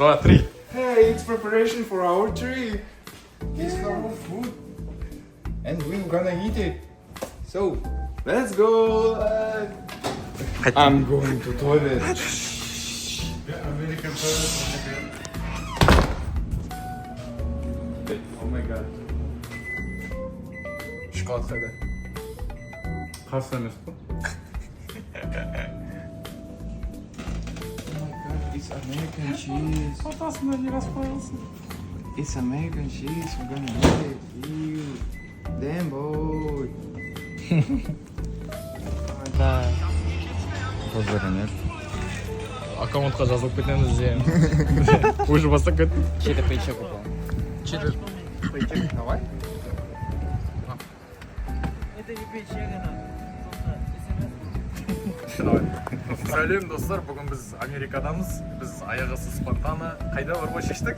2, 3. Hey, it's preparation for our trip. Here's our food. And we're gonna eat it. So, let's go. I'm going to toilet. American toilet. Oh my god. Şokolad қайда? Қарсы емес пе? It's American cheese. Ортасында не распоился? It's American cheese. We're gonna eat it. Ew. Damn boy. Да. Тоже нет. Аккаунтқа жазылып кетеміз де. Уже бастап кеттік. Чей-то пейчек упал. Читі. Давай. Это не печенье, Сәлем достар, бүгін біз Америкадамыз. Біз аяқ асты спонтанно қайда баруға шештік?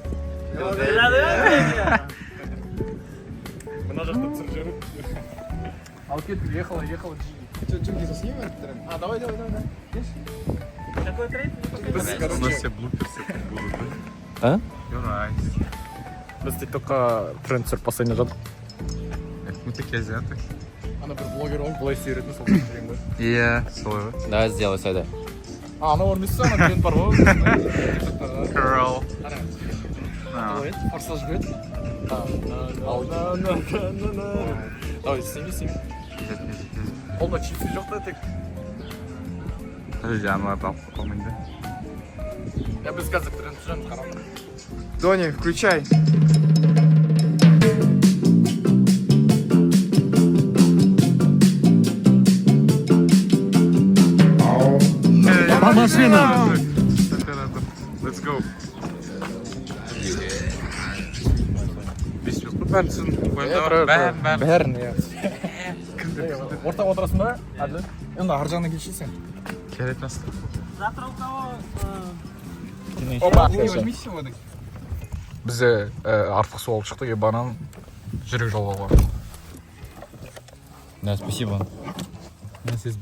Мына жақта түсіріп жүріп. Алып кеттік, ехала Джиги. Что, где-то снимем этот тренд? А, давай. Какой трейд? Біз, У нас короче, все блуперсы будут, да? А? You're right. біз тиктокқа тренд түсіріп бастайын жатыр. Мы такие азиаты. Ана бір блогер ол былай сүйретін сол түсірейін ба? Иә, солай ғой. Давай сделай сюда. А, ана орын ана тренд бар ғой. Curl. Форсаж бет. Давай, сними. Қолда чипсы жоқ та тек. Подожди, аналарды алып қалмайын да. Я біз қазір тренд түсіреміз, қарап. Доня, включай. Машина! Let's go. Бәрін, иә. Орта отырасың ба? Әділет? Енді ар жағына келшейсің. Керек насты. Завтра у кого? Опа! Возьми сегодня. Бізде артық су алып шықтық, банан жүрек жалғауға. Да, спасибо.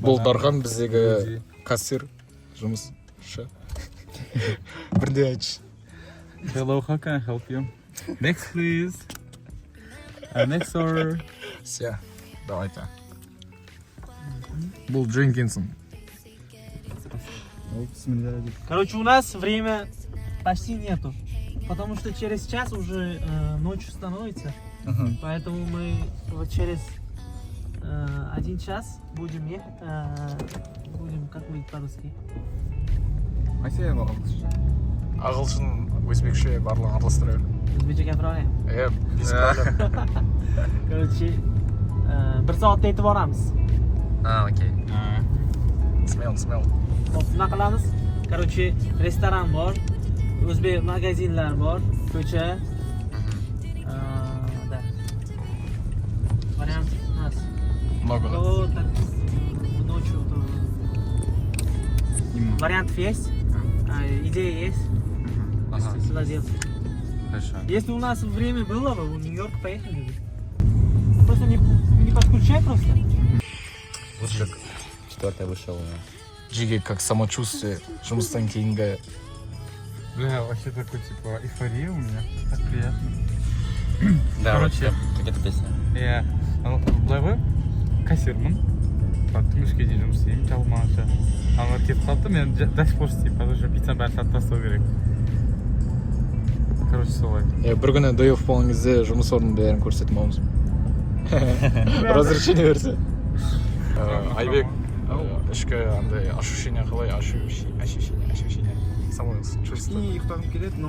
Бұл Дархан біздегі кассир жұмысшы. Бірде айтшы. Hello, how can I help you? Next, please. Next order. Все, давайте. Бұл Дженкинсон. Короче, у нас время почти нету. Потому что через час уже ночью становится. Поэтому мы вот через 1 час будем ехать. Будем, как будет по-русски? Мәселен ағылшынша. Ағылшын, өзбекше барлығын араластырайық. Өзбекше гапiraylik. Без проблем. Короче, 1 soatda yetib boramiz. Окей. Smell. Hop, nima qilamiz? Короче, restoran bor, o'zbek magazinlar bor, ko'cha. Да. Вариант у нас. Много, да? То так ночью то вариантов есть, идея есть. Сюда делать. Хорошо. Если у нас время было бы, в Нью-Йорк поехали бы. Просто не подключай просто. Лучше. 4 вышел. Джиги, как самочувствие, жұмыстан кейінгі. Бля, вообще такой, типа, эйфория у меня. Так приятно. Да, Короче. как эта песня. Иә. Былай ғой, кассирмын. Түнгі дейін жұмыс істеймін, жабылмағанша. Аналар кетіп қалды, мен до сих пор істеймін, потому что пиццаны бәрін сатып тастау керек. Короче, солай. Бір күні дойып болған кезде жұмыс орнының бәрін көрсетіп аламыз. Разрешение берсе. Айбек, ішкі андай ощущение қалай? Ощущение. Самое чувство. И ұйықтағым келеді, но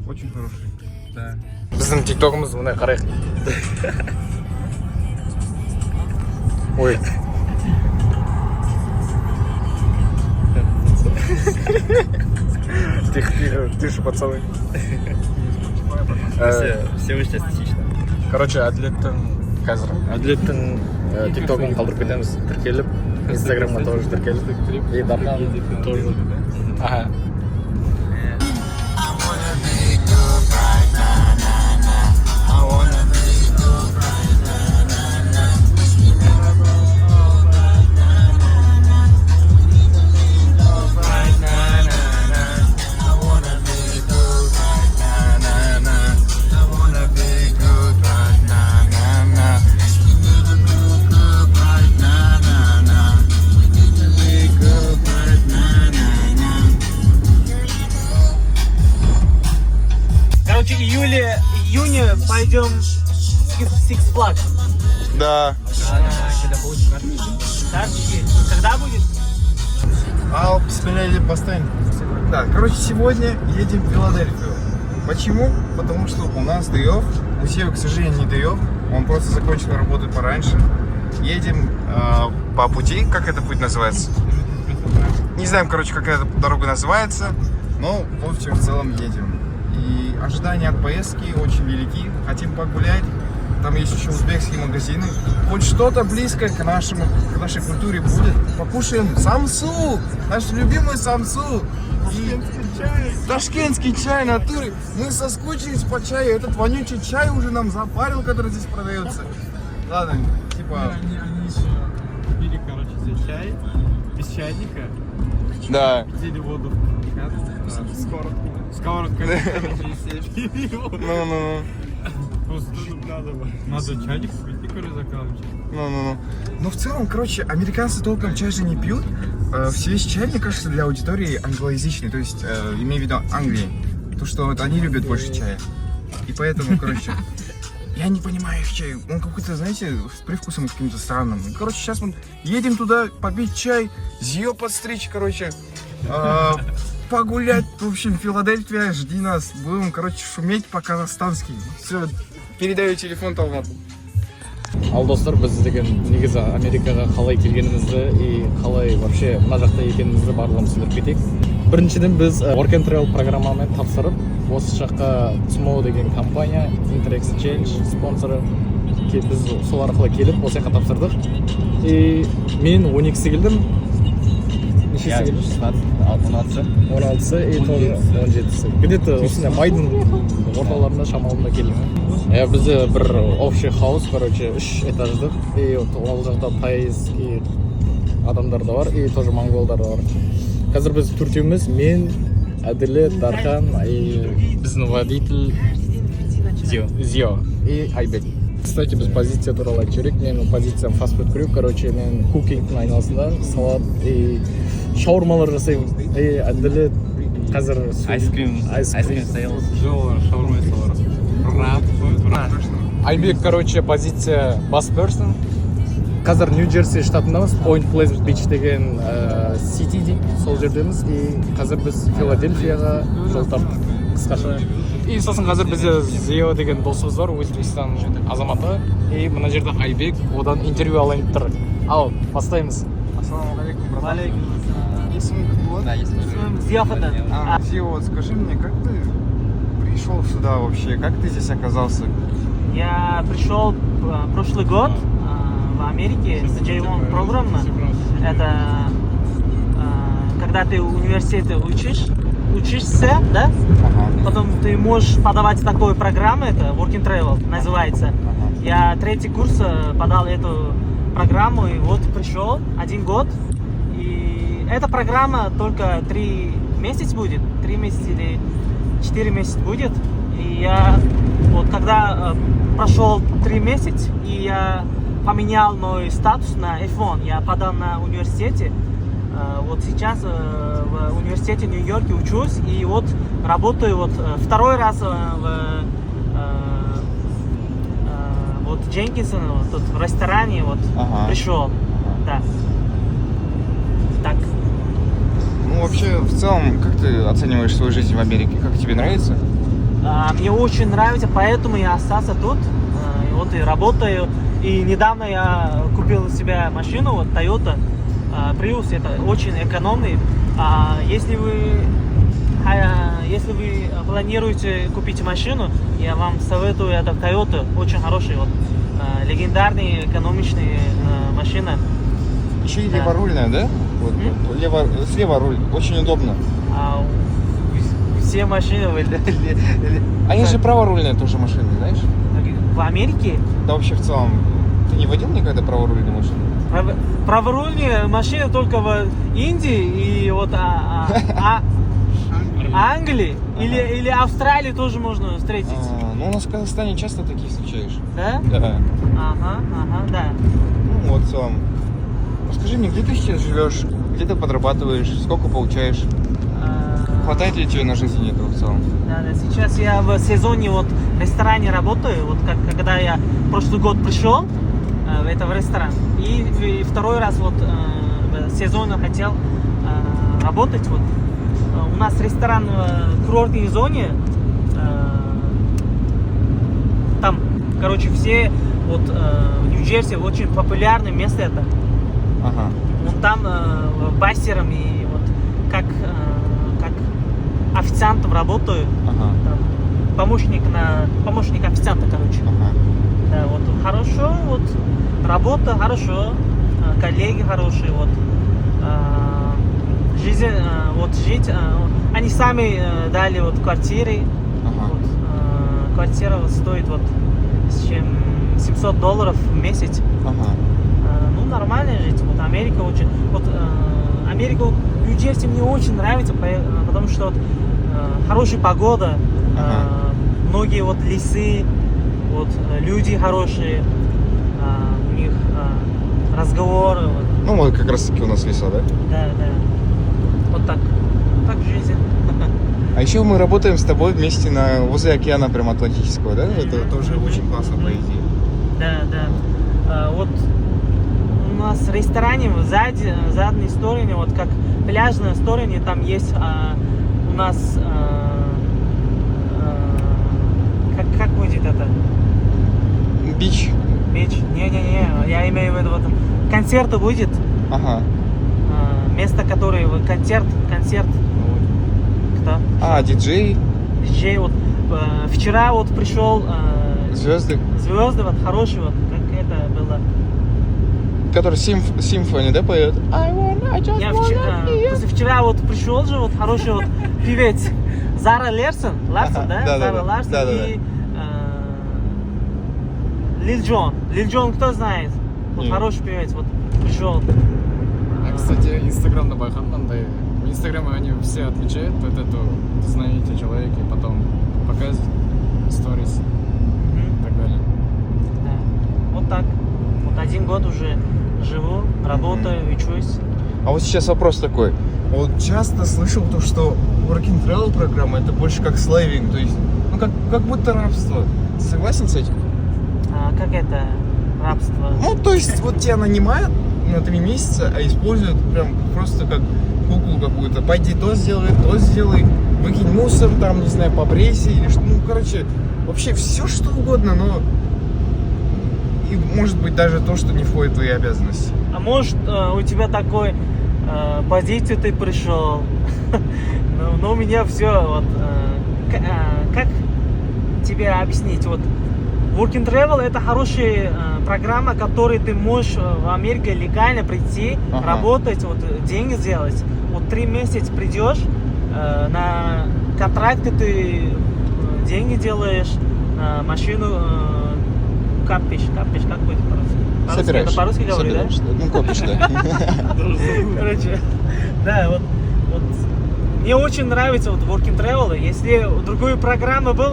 очень хороший. Да. Біздің тиктогымыз мұнай қарайық. Ой. Тише, пацаны. Все вышли статично. Короче, Әділеттің тиктогын қалдырып кетеміз. Тіркеліп, инстаграмға тоже тіркеліп. И Дархан тоже. Ага. короче, июне пойдем в Six Flags. Да. Карточки. Когда будет? Ал, посмотрели поставим. Да, короче, сегодня едем в Филадельфию. Почему? Потому что у нас day-off. У Севы, к сожалению, не day-off. Он просто закончил работать пораньше. Едем по пути. Как это путь называется? Не знаем, короче, как эта дорога называется. Но, в общем, в целом едем. И ожидания от поездки очень велики. Хотим погулять. Там есть еще узбекские магазины. Хоть что-то близко к нашей культуре будет. Покушаем самсу. Наш любимый самсу. Ташкентский чай натуре. Мы соскучились по чаю. Этот вонючий чай уже нам запарил, который здесь продается. Ладно, типа... Они еще пили, короче, здесь чай без чайника. Да. Пили воду в сковородку. Короче, все пили его. Ну. Просто надо чайник купить, короче, закалывать. Ну, в целом, короче, американцы толком чай же не пьют. Весь чай, мне кажется, для аудитории англоязычной, то есть, имею в виду Англии. То, что вот они любят больше чая. И поэтому, короче, я не понимаю их чай. Он какой-то, знаете, с привкусом каким-то странным. Короче, сейчас мы едем туда попить чай, зиё подстричь, короче, погулять. В общем, Филадельфия, жди нас. Будем, короче, шуметь по-казахстански. Все, передаю телефон Талғат. Ал достар, біз деген негізі Америкаға қалай келгенімізді и қалай вообще мына жақта екенімізді барлығымыз біліп кетейік. Біріншіден біз Work and Travel программамен тапсырып, осы жаққа Tmo деген компания, Inter-Exchange спонсоры, біз сол арқылы келіп, осы жаққа тапсырдық. И мен 12-сі келдім. Нешесі келдім? 16-сы и тоже 17-сі. Где-то осындай майдың орталарында шамалында келдім. Бізде бір общий хаус, короче, 3 этаждық. И ол жақта тайский адамдар да бар, и тоже монголдар да бар. Қазір біз төртеуміз, мен, Әділет, Дархан, и біздің водитель Зио и Айбек. Кстати, біз позиция туралы айтып жіберейік. Менің позициям фастфуд крю, короче, мен кукингтің айналасында салат и шаурмалар жасаймын. И Әділет қазір Айскрим сейлс. Шаурма Айбек, короче, позиция бас персон. Қазір Нью-Джерси штатындамыз, Point Pleasant Beach деген сити дейді, сол жердеміз. И қазір біз Филадельфияға жол тарттық, қысқаша. И сосын қазір бізде Зио деген досымыз бар, Өзбекстан азаматы. И мына жерде Айбек, одан интервью алайын деп тұр. Ал, бастаймыз. Ассалаумалейкум, братан. Валейкум. Есімің кім болады? Да, есть. Зияфада. Зио, вот скажи мне, как ты пришел сюда вообще? Как ты здесь оказался? Я пришел прошлый год в Америке с J1 программа. Это когда ты в университете учишься, да? Потом ты можешь подавать такую программу, это Work and Travel называется. Я 3-й курс подал эту программу и вот пришел 1 год. И эта программа только 3 месяца будет, 3 месяца или 4 месяца будет. И я вот когда прошел 3 месяца, и я поменял мой статус на F1. Я подал на университете. Вот сейчас в университете в Нью-Йорке учусь, и вот работаю вот 2-й раз вот Дженкинсон, вот тут в ресторане вот пришел. Да. Так. Ну, вообще, в целом, как ты оцениваешь свою жизнь в Америке? Как тебе нравится? Мне очень нравится, поэтому я остался тут. Вот и работаю. И недавно я купил себе машину, вот Toyota Prius, это очень экономный. Если вы планируете купить машину, я вам советую это Toyota, очень хороший, вот, легендарный, экономичный машина. Еще и леворульная, да? Вот, слева руль, очень удобно. Все машины... А есть же праворульные тоже машины, знаешь? В Америке? Да вообще в целом. Ты не водил никогда праворульную машину? Праворульные машины только в Индии и вот Англии или Австралии тоже можно встретить. Ну у нас в Казахстане часто такие встречаешь. Да? Да. Ага, да. Ну вот в целом. Расскажи мне, где ты сейчас живешь? Где ты подрабатываешь? Сколько получаешь? хватает ли тебе на жизнь этого в целом? Да, да. Сейчас я в сезоне вот в ресторане работаю. Вот когда я прошлый год пришел в этот ресторан. И второй раз вот в сезоне хотел работать. Вот. У нас ресторан в курортной зоне. Там, короче, все вот в Нью-Джерси очень популярное место это. Ага. Вот там бастером и вот как официантом работаю. Ага. Там, помощник официанта, короче. Ага. Да, вот хорошо, вот работа хорошо, коллеги хорошие, вот жизнь, вот жить, они сами дали вот квартиры, Ага. вот, квартира вот стоит вот $700 в месяц. Ага. Ну, нормально жить. Вот Америка очень... Вот Америка, Нью-Джерси мне очень нравится, потому что вот, хорошая погода, Ага. многие вот лесы, вот люди хорошие, у них разговоры. Вот, Ну, вот как раз таки у нас леса, да? да, да. Вот так. Так жизнь. А еще мы работаем с тобой вместе возле океана прям Атлантического, да? Это тоже очень классно, по идее. Да, да. Вот у нас в ресторане сзади, задней стороне, вот как пляжной стороне, там есть у нас как будет это? Бич. Бич? Не-не-не, я имею в виду вот концерт будет, Ага. место, которое концерт. Кто? А, диджей, Диджей вот вчера вот пришел звезды, звезды вот хорошие вот, как это было. который симфони, да, поет? Я позавчера вот пришел же вот хороший вот певец Зара Ларсон, Ага, да? да, Зара да. Ларсон Да, да, и Лил Джон. Лил Джон кто знает? Вот Нет. хороший певец вот пришел. А, кстати, Инстаграмда байқағанмын, в Инстаграме они все отмечают вот эту, знаете, человека, и потом показывают сторис и так далее. Да. Вот так. Вот 1 год уже живу, работаю, учусь. А вот сейчас вопрос такой. Вот часто слышал то, что Work and Travel программа это больше как слейвинг, то есть, ну как будто рабство. Ты согласен с этим? Как это? Рабство. Ну, то есть, вот тебя нанимают на 3 месяца, а используют прям просто как куклу какую-то. Пойди то сделай, выкинь мусор, там, не знаю, побрейся или что. Ну, короче, вообще все что угодно, но и может быть даже то, что не входит в твои обязанности. А может у тебя такой позицию ты пришел, но у меня все вот как тебе объяснить вот Work and Travel это хорошая программа, которой ты можешь в Америке легально прийти, Ага. работать, вот деньги сделать. Вот 3 месяца придешь на контракты ты деньги делаешь, машину капишь, как будет по-русски? Собираешь. Это по-русски говорю, да? Собираешь, да? Ну, копишь, да. Короче, да, вот мне очень нравится вот Work and Travel. Если другую программу был,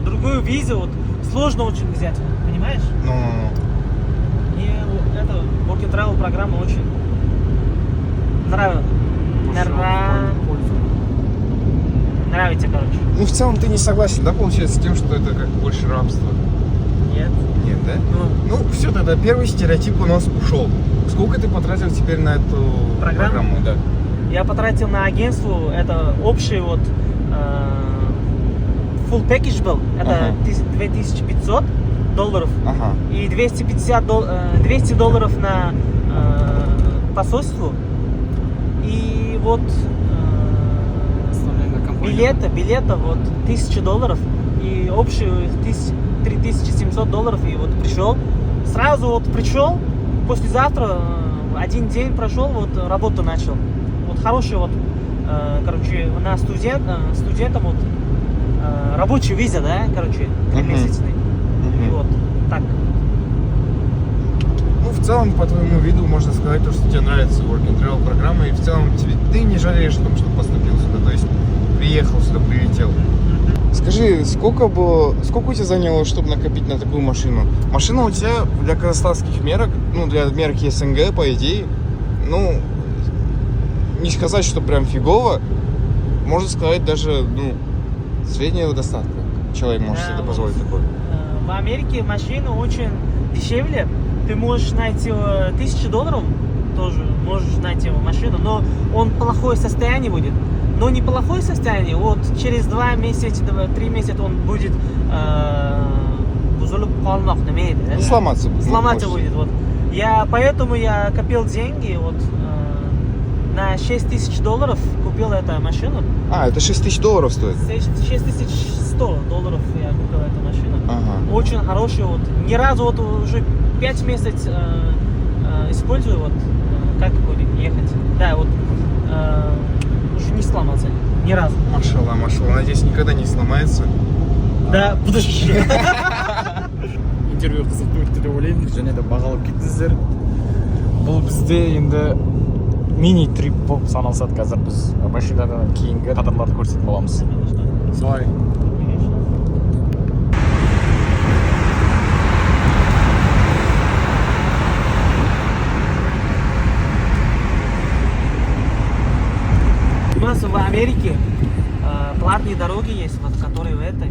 другую визу, вот сложно очень взять, понимаешь? Ну, Мне эта Work and Travel программа очень нравится, короче. ну, в целом ты не согласен, да, получается, с тем, что это как больше рабство? Нет. Нет, да? Ну, Ну, все, тогда первый стереотип у нас ушел. Сколько ты потратил теперь на эту программу? Да. я потратил на агентство, это общий вот full package был, это Ага. $2500 Ага. и $200 на посольство и вот Основные на компанию. билета вот $1000 и общую $3700 и вот пришел, сразу вот пришел, послезавтра 1 день прошел, вот работу начал, вот хороший вот, короче, на студентам вот рабочая виза, да, короче, 3-месячный, и вот так. Ну, в целом, по твоему виду, можно сказать, то, что тебе нравится Work and Travel программа, и в целом ты не жалеешь о том, что поступил сюда, то есть приехал сюда, прилетел. Скажи, сколько у тебя заняло, чтобы накопить на такую машину? Машина у тебя для казахстанских мерок, ну, для мерок СНГ, по идее, ну, не сказать, что прям фигово. можно сказать, даже, ну, среднего достатка. Человек может Да, себе вот. позволить такое. В Америке машина очень дешевле. Ты можешь найти $1000, тоже можешь найти машину, но он в плохое состояние будет. Но не плохое состояние, вот через 2 месяца, 3 месяца он будет бузулуп қалмақ, неме еді, Ну, сломаться будет. сломаться может. будет. Вот. Поэтому я копил деньги, вот на $6000 купил эту машину. А, это $6000 стоит? $6100 я купил эту машину. Ага. Очень хороший, вот. Ни разу вот уже 5 месяцев использую, вот как будет ехать. Да, вот уже не сломался ни разу. Машалла, машалла. Надеюсь, никогда не сломается. Да, подожди. интервью қызықты өтті деп ойлаймын және де бағалап кеттіңіздер. Бұл бізде енді мини трип болып саналсады. Қазір біз машинадан кейінгі кадрларды көрсетіп боламыз. Солай. У нас в Америке платные дороги есть, вот, которые в этой.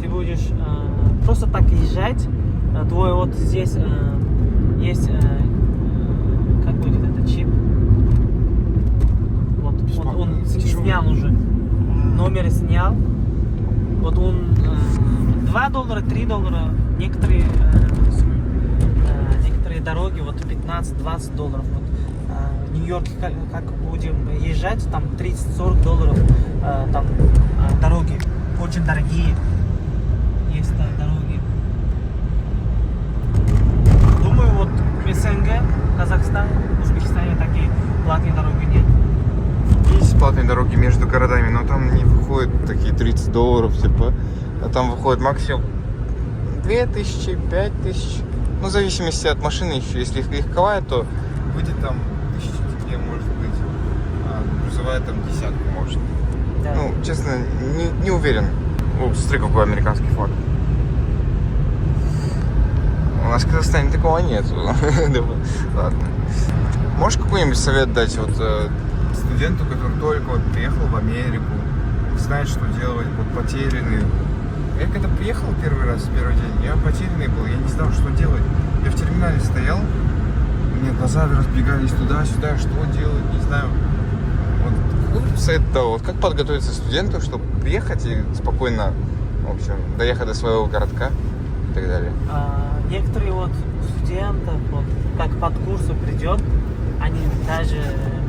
Ты будешь просто так езжать. Твой вот здесь есть, как будет этот чип. Вот он снял уже. Номер снял. Вот он $2, $3. Некоторые дороги вот $15-20. Вот. В Нью-Йорке как будем езжать, там $30-40 там дороги очень дорогие. Есть дороги. Думаю, вот в СНГ, Казахстан, Узбекистане такие платные дороги нет. Есть платные дороги между городами, но там не выходят такие $30, типа. А там выходит максимум 2000, 5000. Ну, в зависимости от машины еще. Если легковая, то выйдет там 1000 тенге, может быть. А грузовая там десятку может. Да. Ну, честно, не уверен. О, смотри, какой американский флаг. У нас в Казахстане такого нет. Ладно. Можешь какой-нибудь совет дать вот студенту, который только вот приехал в Америку, знает, что делать, вот потерянный. Я когда приехал первый раз, первый день, я потерянный был, я не знал, что делать. Я в терминале стоял, у меня глаза разбегались туда-сюда, что делать, не знаю. Вот какой совет дал, вот как подготовиться студенту, чтобы приехать и спокойно, в общем, доехать до своего городка и так далее. Некоторые вот студенты, вот, как под курсы придет, они даже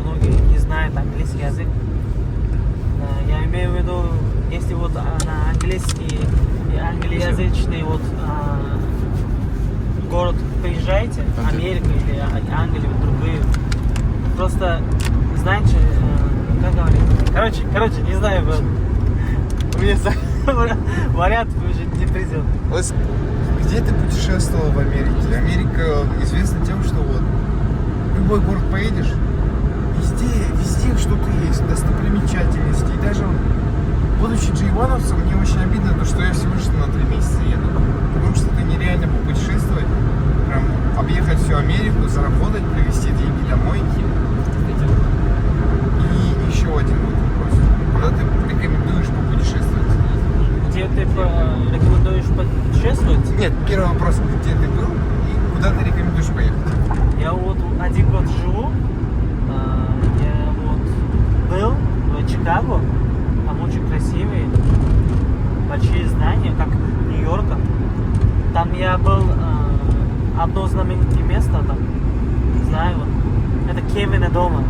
многие не знают английский язык. Я имею в виду, если вот на английский и англоязычный вот город приезжаете, Америка или Англия, другие, просто знаете, как говорить, короче, не знаю, мне вариант уже не придет. Где ты путешествовал в Америке? Америка известна тем, что вот в любой город поедешь, везде что-то есть, достопримечательности. И даже будучи джейвановцем, мне очень обидно то, что я всего лишь на 3 месяца еду. Потому что это нереально попутешествовать, прям объехать всю Америку, заработать, привезти деньги домой. И еще один вот вопрос. Куда ты рекомендуешь попутешествовать? Где ты рекомендуешь путешествовать? Нет, первый вопрос, где ты был и куда ты рекомендуешь поехать? Я вот 1 год живу, я вот был в Чикаго, там очень красивые, большие здания, как Нью-Йорка. Там я был, одно знаменитое место там, знаю, вот, это Кевина дома,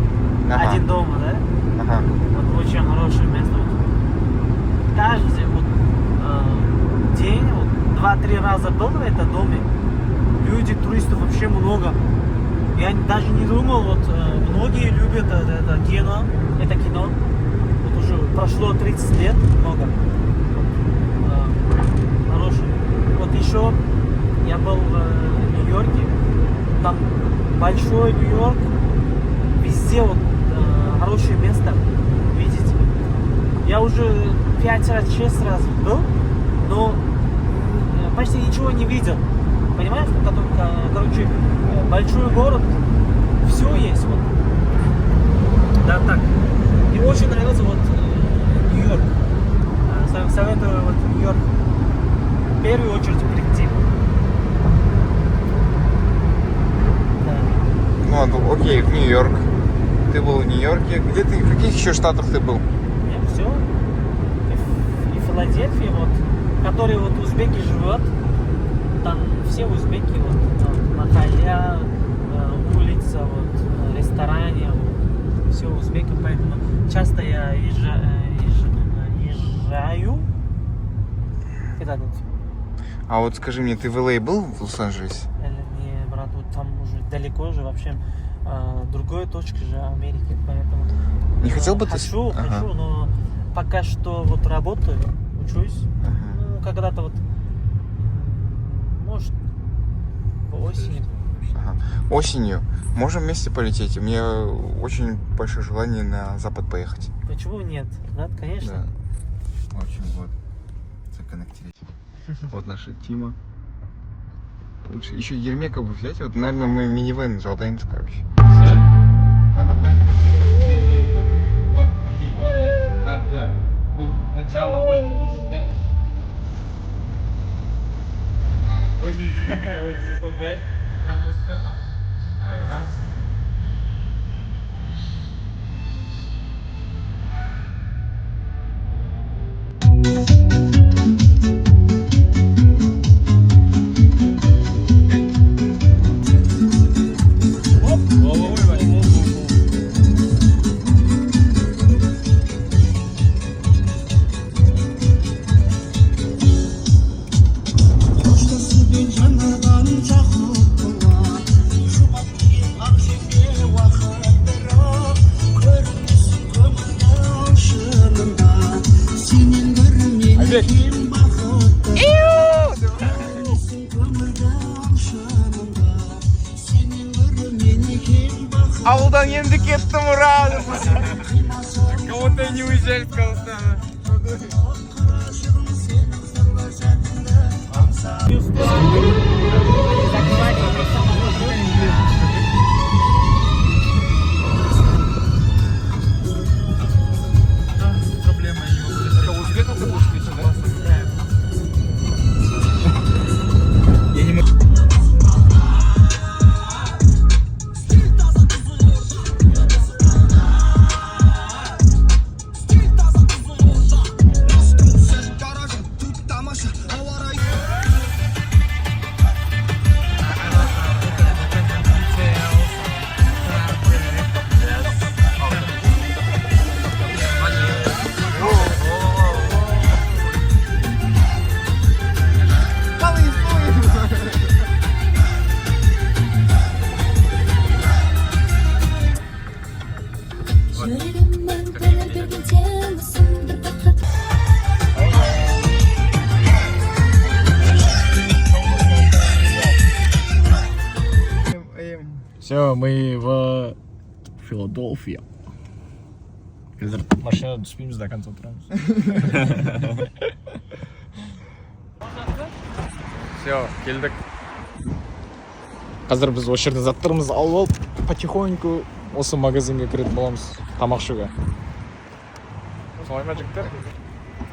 Ага. один дома, да? Ага. Вот очень хорошее место. Вот. Каждый вот, день, вот, 2-3 раза был в этом доме. Люди, туристов вообще много. Я даже не думал, вот многие любят это кино. Вот уже прошло 30 лет, много. Хороший. Вот еще я был в Нью-Йорке. Там большой Нью-Йорк. Везде вот хорошее место видеть. Я уже 5 раз, 6 раз был, но почти ничего не видел. Понимаешь, короче, большой город, все есть вот. Да, так. Мне очень нравится вот Нью-Йорк. Советую вот в Нью-Йорк в первую очередь прийти. Да. Ну, окей, в Нью-Йорк. Ты был в Нью-Йорке. Где ты, в каких еще штатах ты был? Нет, все. И в Филадельфии, вот, который вот узбеки живет, там все узбеки, вот, махалля, улица, вот, ресторане, все узбеки, поэтому часто я езжаю. А вот скажи мне, ты в Л.А. был в Лос-Анджелесе? Не, брат, вот там уже далеко же, вообще другой точки же Америки, поэтому Не хотел бы ты... хочу, Ага. но пока что вот работаю, учусь, ну, когда-то вот, может, по осени. Ага. Осенью можем вместе полететь? У меня очень большое желание на запад поехать. Почему нет? Да, конечно. Да. В общем, вот. Законнектились. Вот наша Тима. Лучше еще Ермека бы взять. Вот, наверное, мы минивэн жалдаемся, короче. Ауылдан енді кеттім, ура! Кого-то не уезжали в Казахстан. Все, мы в Филадельфия. Қазір машинадан түспейміз, до конца отырамыз. Все, келдік. Қазір біз осы жерден заттарымызды алып алып, потихоньку осы магазинге кіретін боламыз, тамақ ішуге. Солай ма, жігіттер?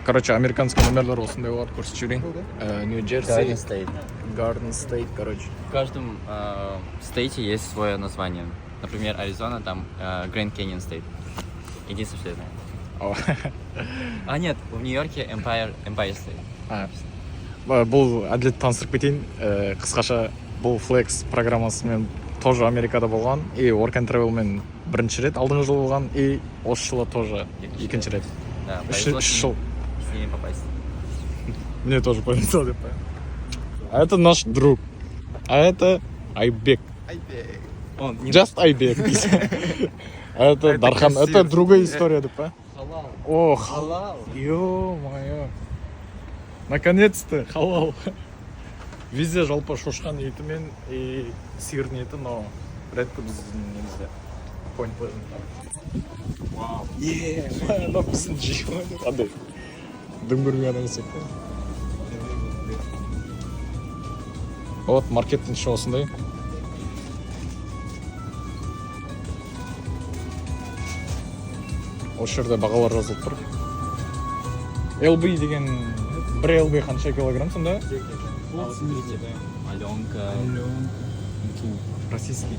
Короче, американский номерлар осындай болады, көрсетіп жіберейін. Нью-Джерси, Гарден Стейт, короче. В каждом стейте есть свое название. Например, Аризона, там Grand Canyon State. Единственное, что я знаю. А нет, в Нью-Йорке Empire State. Бұл әділет таныстырып кетейін. Қысқаша бұл Flex программасымен тоже Америкада болған. И Work and Travel мен бірінші рет алдыңғы жыл болған. И осы жылы тоже екінші рет. Да, Үш повезло жыл. с ними попасть. Мне тоже повезло, деп. А это наш друг. А это Айбек. Он не Just Айбек. А это Дархан. Это другая история, деп. халал. О, Халал. ё-моё. Наконец-то халал. Везде жалпы шошқан еті мен и сиырдың еті, но редко біздің немізде. Point Pleasant. Вау. Мына біздің жиған. Қандай? Дүңгірген адам сияқты. Вот маркеттің іші осындай. Осы жерде бағалар жазылып тұр. LB деген бір LB қанша килограмм сонда? Аленка. Российский.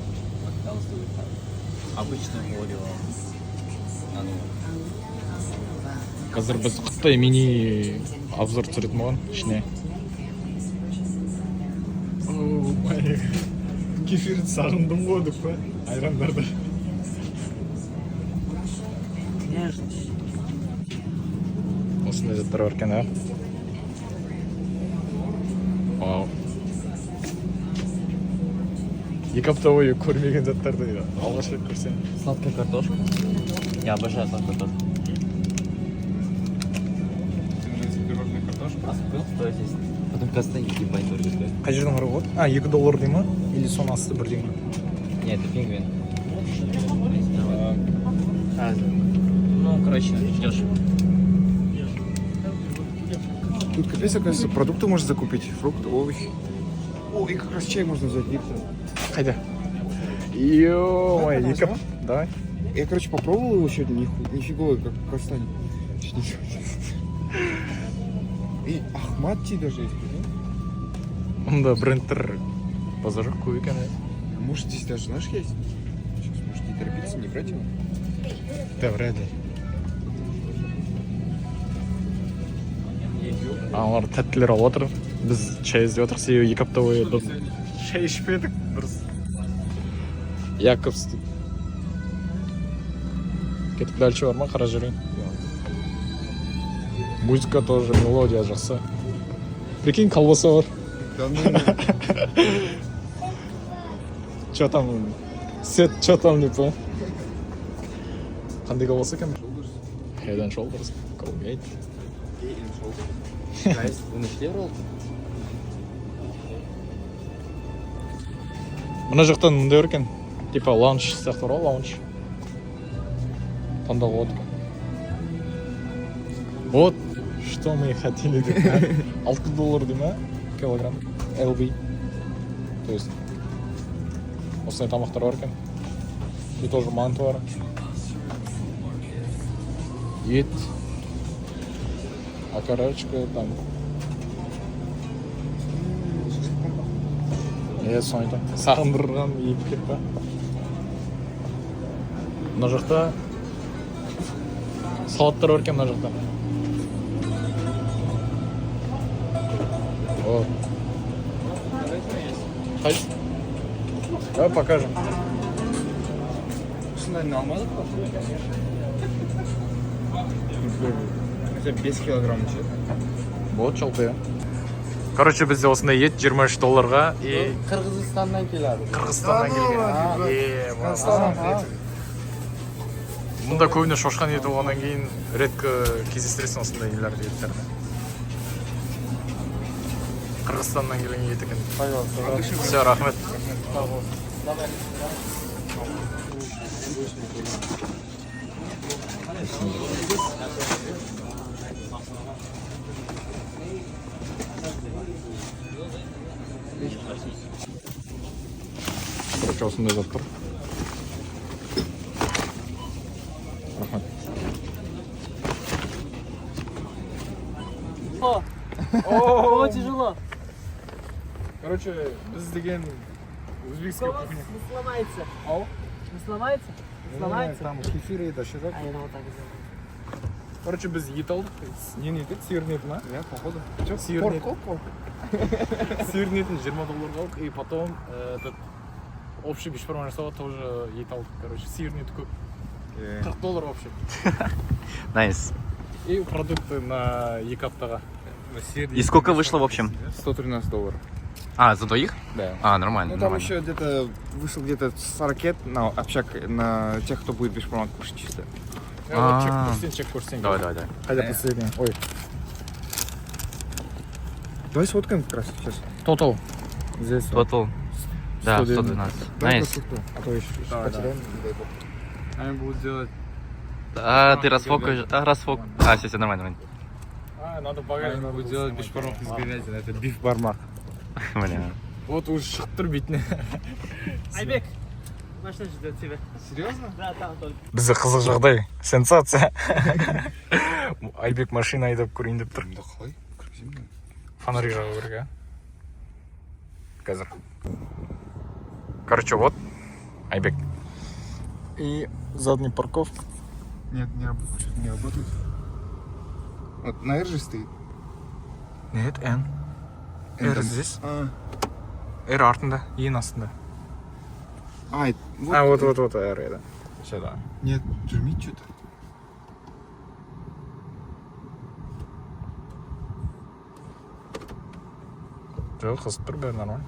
Обычно Орео. Қазір біз Қытай мини обзор түсіретін болған ішіне. Кефирді сағындым ғой деп па, айрандарды. Нежность. Осындай заттар бар екен, Вау. 2 апта бойы көрмеген заттарды алғаш рет көрсем. Сладкая картошка. Я обожаю сладкую картошку. Пирожная картошка. А был что здесь? Потом кастаньи ебать дорого стоит. Қай жерден қарап отыр? $2 дей ма? Или соның асты бір дей ма? Нет, это пингвин. Ну, короче, ждешь. Тут капец, оказывается, продукты можно закупить, фрукты, овощи. О, и как раз чай можно взять, Липтон. Қайда? Ё-моё, 2 апта. Давай. Я, короче, попробовал его сегодня, нифиговый, как кастань. И Ахмад-ти даже есть, да? Онда брендтер базары көп екен. Может, здесь даже наш есть? Сейчас, может, не торопиться, не брать его? Да, вряд ли. Аналар тәттілер алып отыр. Біз шай іздеп отырмыз, себебі 2 апта бойы шай ішпедік. Дұрыс. Якобс. Кетіп дальше бар ма? Қара жүрейін. Музыка тоже, мелодия жақсы. Прикинь, колбаса бар. Да ну, Чё там? Сет, чё там деп па? Қандай колбаса екен? Head and Shoulders. Colgate. Guys, вы нашли ролл? Мына жақтан мындай бар екен. Типа лаунж сияқты бар ғой, лаунж. Таңдауға отыр. Вот, что мы и хотели деп. $6 дей ма? Килограмм. LB. То есть, осындай тамақтар бар екен. И тоже манты бар. Ет. Окорочка там. Соны айтам. Сағындырған ет кеп па. Мына жақта салаттар бар екен мына жақта. О. Қайсы? Давай покажем. наверное, алмазов. Хотя бы 5 килограмм че. Вот жалпы. Короче, бізде осындай ет $23 и Қырғызстаннан келеді. Қырғызстаннан келген. Мұнда көбіне шошқан еті болғаннан кейін редко кездестіресің осындай нелерді, еттерді. Қырғызстаннан келген ет екен. Все, рахмет. Короче, осындай заттар. Рахмет. О, тяжело. Короче, біз деген өзбекский кухня. Не сломается. Ау? Не сломается? Не сломается? Там кефир еді, шырақ. А я вот так сделаю. Короче, біз ет алдық. Нені етеді? Сиырын етін, а? Я, походу. Сиырын етін. Сиырын етін $20 алдық. И потом этот общий бешбарман жасауға тоже ет алдық. Короче, сиырын еті көп. $40 вообще. Найс. И продукты на 2 аптаға. И сколько вышло в общем? $113. А, за двоих? Да. А, нормально, Ну там нормально. еще где-то вышел где-то 40 на общак на тех, кто будет бешбармак кушать чисто. Вот чек көрсең. Давай. Қайда последний? Ой. Давай сфоткаем как раз сейчас. Тотал. Здесь. Total. Да, 112. 112. Давай Найс. посмотрим. А то еще потеряем. не дай бог. Они будут делать... А, ты расфокаешь. А, все, нормально. Надо Они багажник. будут делать бешбармак из говядины. Это биф-бармак. Бля. Вот уже шығып тұр бетіне. Айбек, машина ждет тебя. Серьезно? Да, там только. Бізде қызық жағдай, сенсация. Айбек машина айдап көрейін деп тұр. Да қалай? Кіргіземін. Фонарь жағу керек, а? Қазір. Короче, вот, Айбек. И задний парковка. Нет, не работает. Что-то не работает. Вот на R же стоит. Нет, N. N R там. здесь. А, R артында, ең астында. вот. А, вот, R еді. Сюда. Нет, жмит что-то. Жоқ, қызып тұр, бәрі нормально.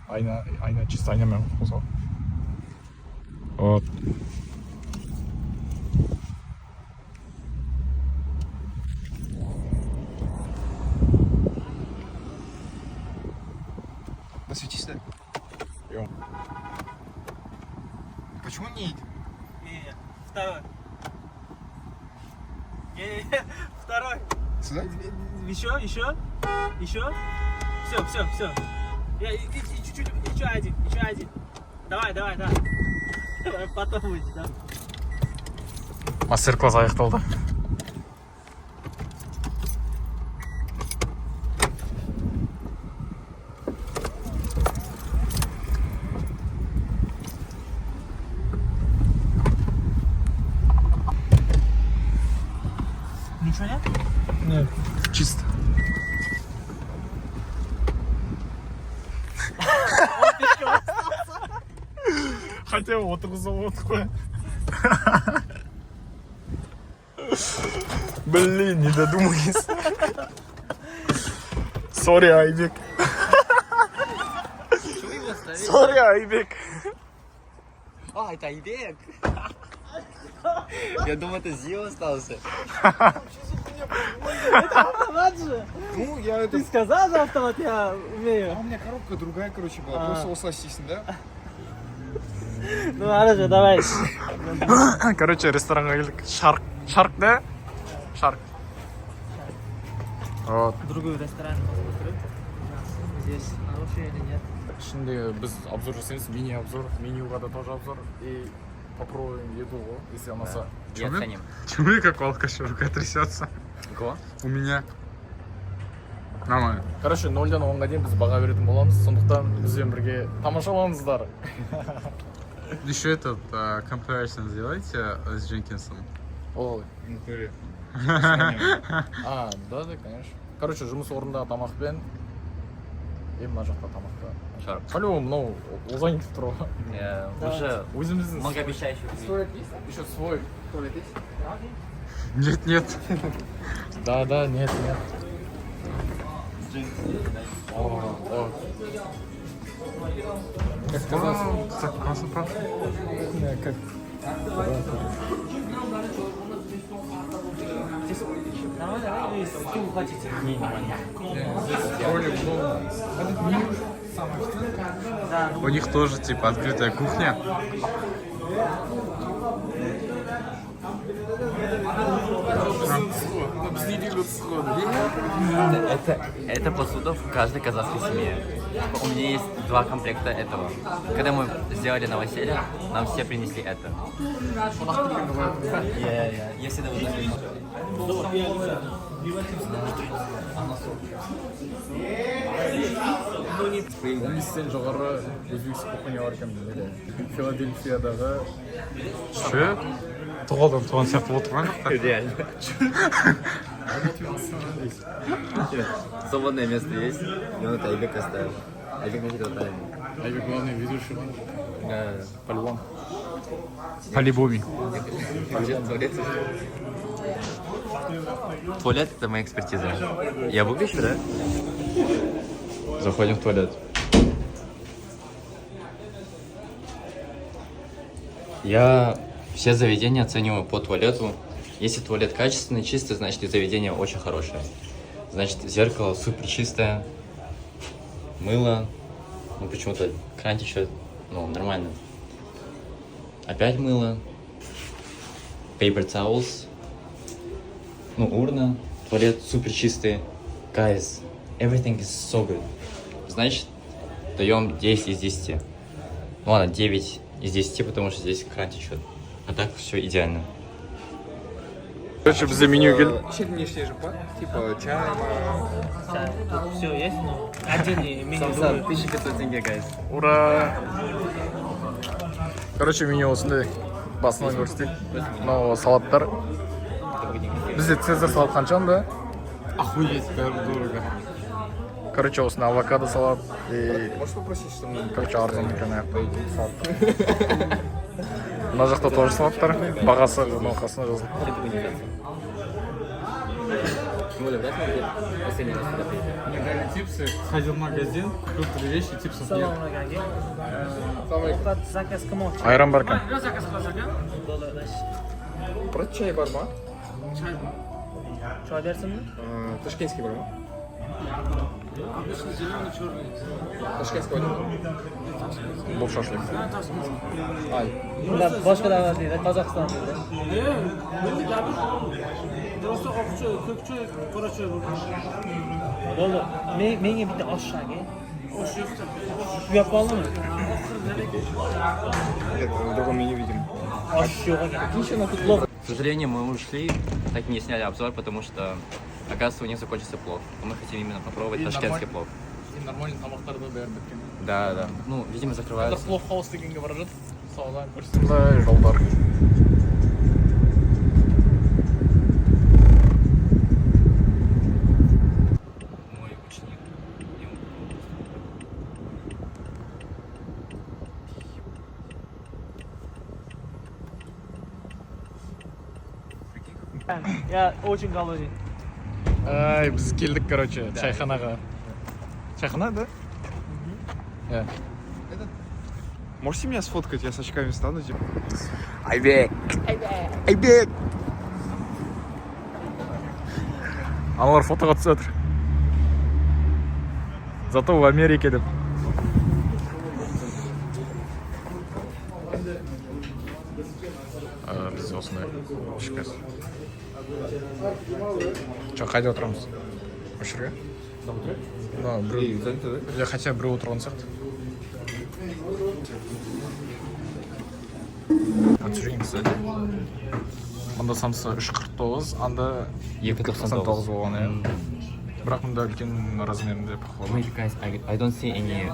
Айна чисто айнамен қозғал. Вот. Посветись, да? Ё. Почему не едет? Не, второй. Не, второй. Сюда? Еще. Все. Я и чуть-чуть, еще один. Давай. Потом будет, да. Мастер-класс аяқталды. Ничего нет? Нет, чисто. Хотя отырғызып отыр ғой. Блин, не додумались. Сори, Айбек. Сори, Айбек. А, это Айбек. Я думал, это Зио остался. Это автомат же. Ну, я это... Ты сказал за автомат, я А умею. у меня коробка другая, короче, была. Просто усластись, да? Ну, хорошо, давай. Короче, ресторанға келдік. Шарк, да? Шарк. Вот. Другой ресторан посмотрю. Здесь хороший или нет? Ішінде біз обзор жасаймыз, мини-обзор, менюға да тоже обзор. И попробуем еду ғой, если ұнаса. И оценим. Чему как алкаш, рука трясется? Го? У меня. Нормально. Короче, 0-дан 10-ға дейін біз баға беретін боламыз, сондықтан бізбен бірге тамашалаңыздар. Еще этот comparison сделайте с Дженкинсом. Ол. В натуре. А, да, конечно. Короче, жұмыс орнында тамақпен, мына жақта тамақта. Шарп. По-любому, мынау Лозанников тұр ғой. Уже Өзіміздің многообещающий. туалет есть? Еще свой туалет есть? Нет. Да, нет. О. Как сказать? Так красота. Как? Нормально, или стул хотите? Не, нормально. Да, У них тоже типа открытая кухня. Это посуда в каждой казахской семье. У меня есть 2 комплекта этого. Когда мы сделали новоселье, нам все принесли это. Я всегда узнаю. Немістен жоғары өзбекстік кухня бар екен бізде. Филадельфиядағы Че? Туғалдан туған сияқты отырған жоқтар. Реально. Свободное место есть, и он это Айбек оставил. Айбек на это Айбек главный ведущий. По-любому. По-любому. Туалет — это моя экспертиза. Я выключу, да? Заходим в туалет. Я все заведения оцениваю по туалету. Если туалет качественный, чистый, значит и заведение очень хорошее. Значит, зеркало супер чистое, мыло, ну почему-то кран течет, ну нормально. Опять мыло, paper towels, ну урна, туалет супер чистый, Guys, everything is so good. Значит, даем 10 из 10. Ну ладно, 9 из 10, потому что здесь кран течет. А так все идеально. Короче, бізде меню келді. Ішетін ештеңе жоқ па? Типа чай ма? Все есть, но отдельный меню. 1500 тенге, guys. Ура! Короче, меню осындай. Басынан көрсетейік. Мынау салаттар. Бізде цезарь салат қанша онда? Охуеть, бәрі дорого. Короче, осындай авокадо салат. И, Можешь попросить, что мне... короче, арзан екен аяқта салат. Мына жақта тоже салаттар. Бағасы мынау қасына жазылды. Мне дали чипсы, сходил в магазин, купил 3 вещи, чипсов нет. Заказ кому? Айран бар екен. Просто чай бар ма? Çay versin mi? Ташкентский бар ма? Ташкентский бар ма? Бұл шашлик. Bunlar başka davet değil, Kazakistan değil. Oğlum, menga bitta osh shagi. Osh yo'qda. Shu yapalım mı? Нет, в другом меню видим. Osh yo'q ekan. К сожалению, мы ушли, так и не сняли обзор, потому что, оказывается, у них закончился плов. А мы хотим именно попробовать ташкентский плов. И нормальный тамақтарды бәрі біткен. Да, да. Ну, видимо, закрываются. Плов хаус дегенге бара жатыр. Саудан көрсетімді жолдар. Мой ученик. Ya очень голодный. Ай, біз келдік, короче, чайханаға. Чайхана, да? Иә. Можете меня сфоткать? Я с очками стану, типа. Айбек! Айбек! Аналар фотоға түсіп жатыр. Зато в Америке деп. Біз осындай ішкіз. Қайда отырамыз? Осы жерге? Да, біреу хотя біреу отырған сияқты. Түсірейін сізді. Анда самсы 3.49, анда 2.99 болған, иә. Бірақ мұнда үлкен размерінде походу. Wait, guys, I don't see any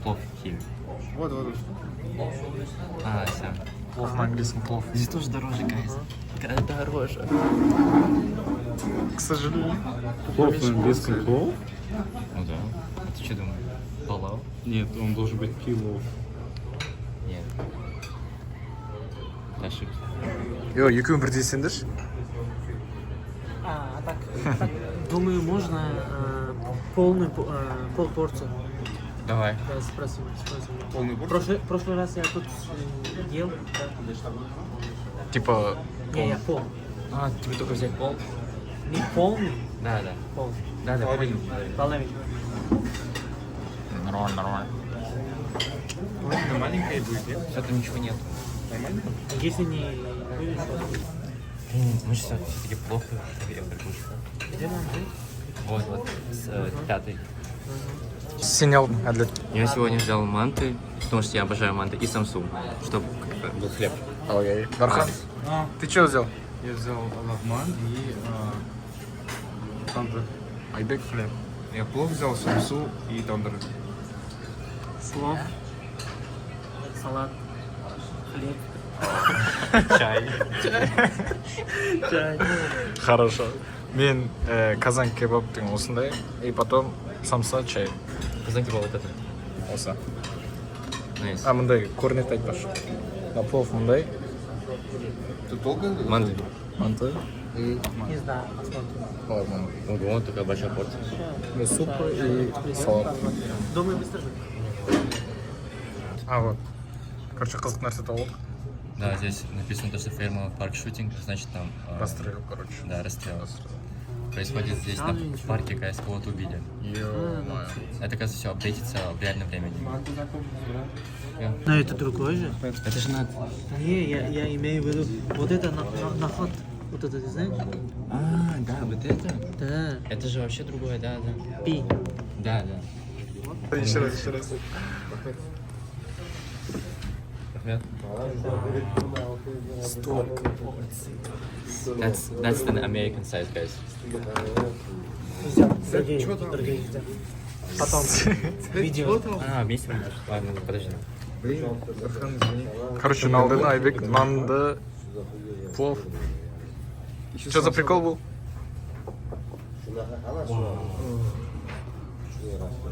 плов here. Вот. А, все. Плов на английском, плов. Здесь тоже дороже, guys. Дороже. К сожалению. Плов на английском плов? Ну да. А ты что думаешь? Палау? Нет, он должен быть пилов. Нет. Ты ошибся. Йо, екеуің бірдей сендірші. Так, думаю, можно полную пол порцию. Давай. Да, спросим. Полный борщ? Прошлый раз я тут ел. Типа, Не, я пол. А, тебе только взять пол? Не полный, Да, да. полный. Да, да, понял. Половину. нормально. Это маленькая будет, нет? Что-то ничего нет. Нормально? Если не будешь, Мы же все-таки плохо проверил картошку. где нам жить? Вот, пятый. Сен алдың, әділет. Я сегодня взял манты, потому что я обожаю манты, и самсу, чтобы был хлеб. Окей. Дархан, ты что взял? Я взял лагман и тандыр. Айбек. Хлеб. Я плов взял, самсу и тандыр. Слов, салат, хлеб, Чай. чай. Хорошо. Мен казан кебаб деген осындай. И потом самса, чай. Казанки вот это. Осы. Найс. А, мындай көрінет айтпашы. На плов мындай. Тут долго? Манты. Манты. И Не знаю, посмотрим. ладно. Ого, такая большая порция. И суп и салат. Думаю, быстро же. А, вот. Короче, қызық нәрсе тауып. Да, здесь написано то, что ферма парк шутинг, значит там... Расстрел, короче. Да, расстрел. Происходит здесь на парке, когда кого-то убили. Ё-моё. Это, кажется, все апдейтится в реальном времени. Но это другой же. Это же надо. Не, я имею в виду, вот это наход. Вот это ты знаешь? А, да, вот это? Да. Это же вообще другое, да, да. Пи. Да, да. Еще раз. That's the American size, guys. Другие взял. Потом видео. А, вместе можешь? Ладно, подожди. Блин, Дархан, извини. Короче, налдың Айбек, нанды, плов. Что за прикол был?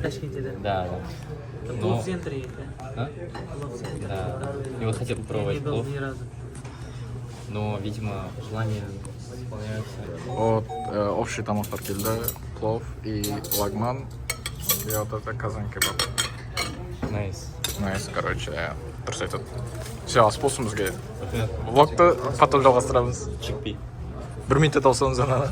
Ташкенте, да. Да, да. Плов Но- в центре, да? А? Плов в центре. Да. И вот хотел Я попробовать не был плов, ни разу. но, видимо, желание исполняется. Вот общий тамақтар келді, плов и лагман. И вот это казан кебаб. Найс. Найс, короче, дұрыс айтады. Все, ас болсын бізге. Влогты потом жалғастырамыз. Чикпи. Бір минутта таусамыз ана.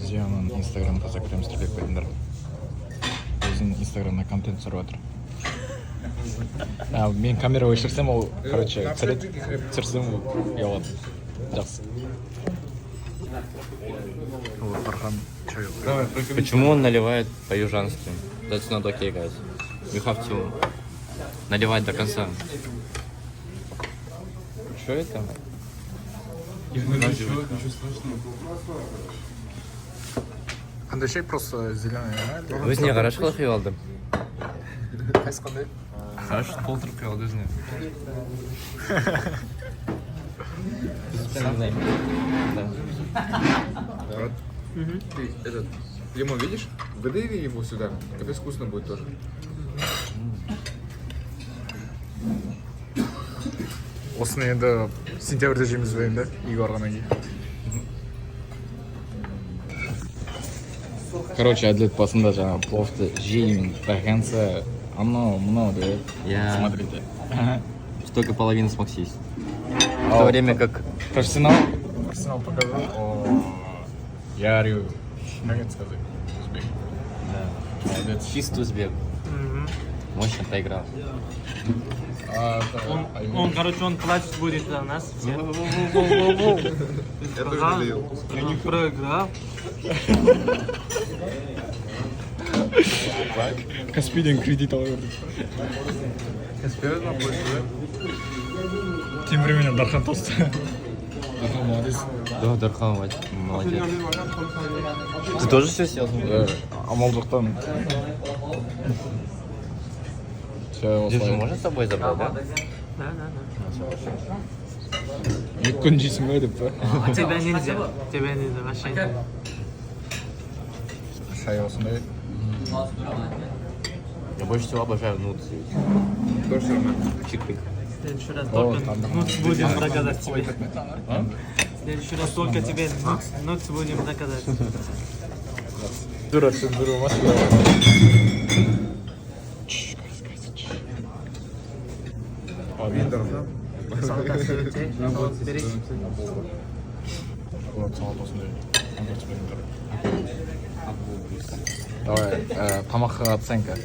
Зиянын инстаграмға закіреміз тілек қойдыңдар. Өзінің инстаграмына контент түсіріп жатыр. Мен камера өшірсем, ол, короче, түсірсем, ұялады. Жақсы. Вот Дархан чай. Почему он наливает по-южански? That's not okay, guys. You have to наливать до конца. Что это? Қандай шай просто зеленый, Өзіне қараш қылық үй алдым. Қайсы қандай? Қараш толтырып құйалды өзіне. Ты этот лимон видишь? Выдави его сюда. Это вкусно будет тоже. Осыны енді сентябрьде жейміз бе енді, үйге барғаннан кейін. Короче, әділет басында жаңа пловты жеймін, проханца, мынау деп. Я- Смотрите. Только половина смог съесть. В Ау, то время как... Профессионал показал. Я говорю, нагет сказать. Узбек. Молодец. Чистый узбек. Мощно проиграл. Он, короче, он плачет будет за нас. Всех. Я тоже выдаю. Я не проиграл. Каспийден кредит ала бердік. Каспиозно больше, Тем временем Дархан тосты. Дархан молодец. Да, Дархан, молодец. Ты тоже все съел? Амалдықтан. Все, Держи, осылай. можно с собой забрать, да? Да. Екі күн жейсің бе деп па? А тебя нельзя. Тебя нельзя вообще. Шай осындай. Я больше всего обожаю нутси. Тоже нормально. Чик-пик. В следующий раз О, только там. нутс будем заказать тебе. А? В следующий раз только тебе нутс будем заказать. Дура, все дура, Москва. Блин, Дархан. Салат söyleyecek. Beri. Вот, салат осындай. Давай, тамаққа оценка.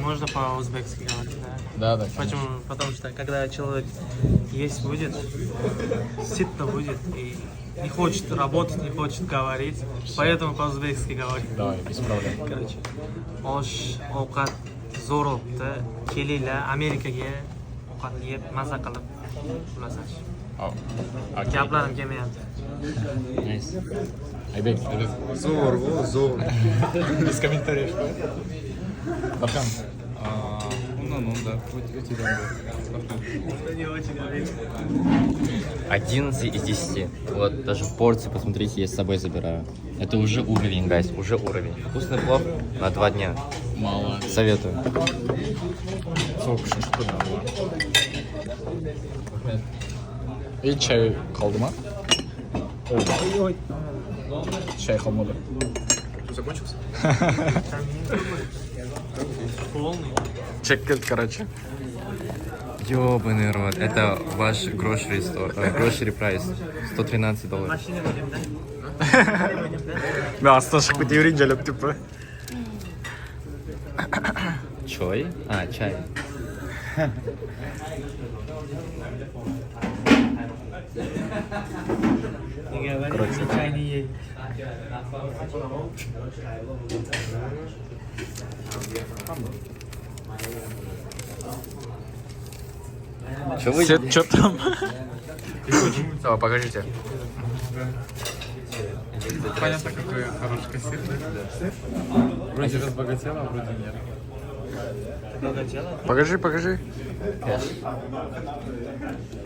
Можно по-узбекски говорить, да. Да. Почему? Потому что когда человек есть будет, сытно будет и не хочет работать, не хочет говорить, поэтому по-узбекски говорит. Давай, без проблем. Короче, osh ovqat zo'r o'pdi, kelinglar Amerikaga ovqat yeb maza qilib ulasash. Gaplarim kelmayapti. Найс. Айбек, Зор, о, зор. без комментариев. Дархан. Ну, да. У тебя, Не очень говорит. 11 из 10. Вот, даже порции, посмотрите, я с собой забираю. Это уже уровень, гайс, уже уровень. Вкусный плов на 2 дня. Мало. Советую. Сол күшін шықты да. И чай қалды ма? Чай қалмады. Закончился? Полный. Чек келді, короче. Ёбаный рот, это ваш grocery store, grocery price. $113. Машине будем, да? Мен астынан шығып кете берейін жайлап деп па. Чой? А, чай. Не говори, чай не едет. Что там? Давай, покажите. Понятно, какой хороший кассир. Вроде разбогатела, а вроде нет. Покажи.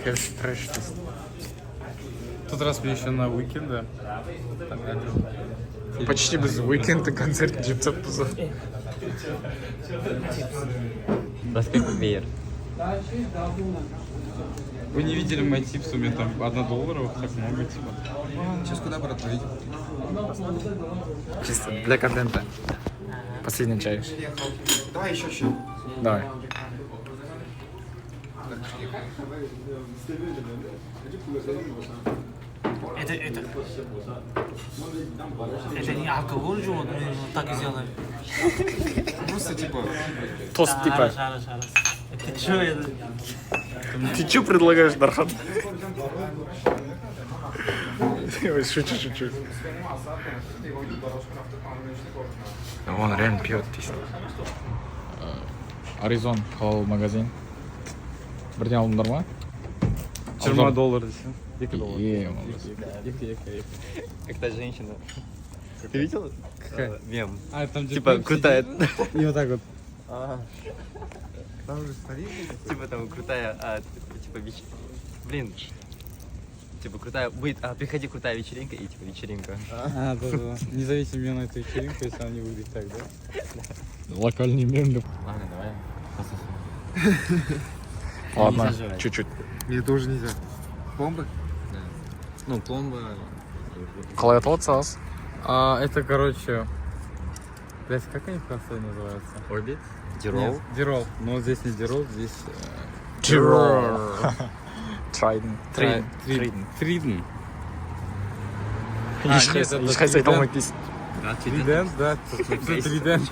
Кэш трэш. Тут раз мы еще на уикенде. Почти без уикенда концерт Джипсов. Раскрытый веер. Вы не видели мои типсы, у меня там $1, так много типа. Сейчас куда, брат, поедем? Чисто для контента. Последний чай. Давай еще. Давай. Это не алкоголь же, вот мы так и сделали. Просто типа... Тост типа. Шарас. Это что это? Ты что предлагаешь, Дархан? Ой, шучу. Вон реально пьет пиздец. Аризон халал магазин. Бірден алдыңдар ма? $20 десең. $2. Как та женщина. Ты видел? Какая? Мем. А, там Типа крутая. И вот так вот. Типа там крутая, типа блин. Типа крутая будет, приходи, крутая вечеринка и типа вечеринка. Да. Не зовите меня на эту вечеринку, если она не выглядит так, да? Локальный мем. Ладно, давай. Ладно, Нельзя жрать. чуть-чуть. Мне тоже нельзя. Пломбы? Ну, пломба. Қалай аталады Это, короче... Блять, как они в конце называются? Орбит? Нет, Дирол? Дирол. Но здесь не Дирол, здесь... Джирол. Трайден. Триден. Ешқайсы айта алмайды. Да, Тридент, да. Тридент.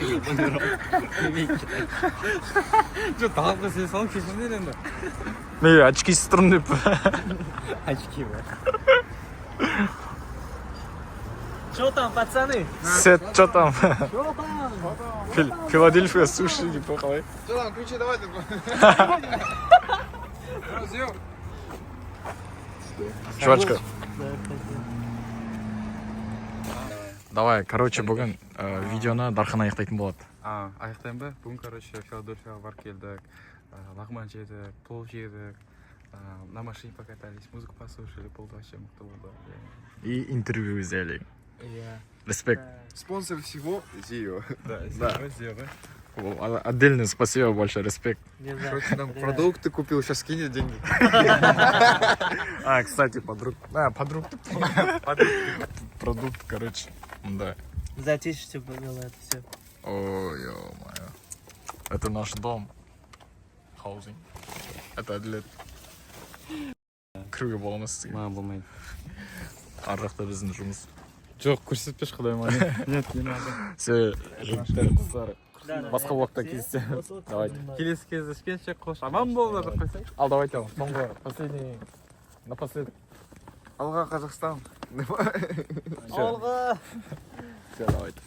Что, талапқа сен салып кешіңдер енді? Мен очкисіз тұрмын деп. Очки, бля. Что там, пацаны? Сет, что там? Что там? Филадельфия суши, не қалай. Что там, ключи давай. Чувачка. Давай, короче, бүгін видеоны Дархан аяқтайтын болады. Аяқтаймын ба? Бүгін, короче, Филадельфияға барып келдік. Лағман жедік, плов жедік. На машине покатались, музыку послушали, болды вообще мықты болды. И интервью взяли. Иә. Респект. Спонсор всего Зио. Да, Зио. Отдельное спасибо, большое респект. Не знаю. Короче, нам продукты купил, сейчас скинет деньги. Кстати, продукт, короче. Да. Затишьте было это все. Ой, ё-моё. Это наш дом. Хаузинг. Это для круга болмас. Мама болмайды. Ар жақта біздің жұмыс. Жоқ, көрсетпеш құдайым. Нет, не надо. Все, жігіттер, қыздар. Басқа уақытта кездесеміз. Давайте. Келесі кездескенше қош аман болыңдар деп қойсай. Ал давайте, соңғы последний напоследок. Алға Қазақстан. Алға! Все, давайте.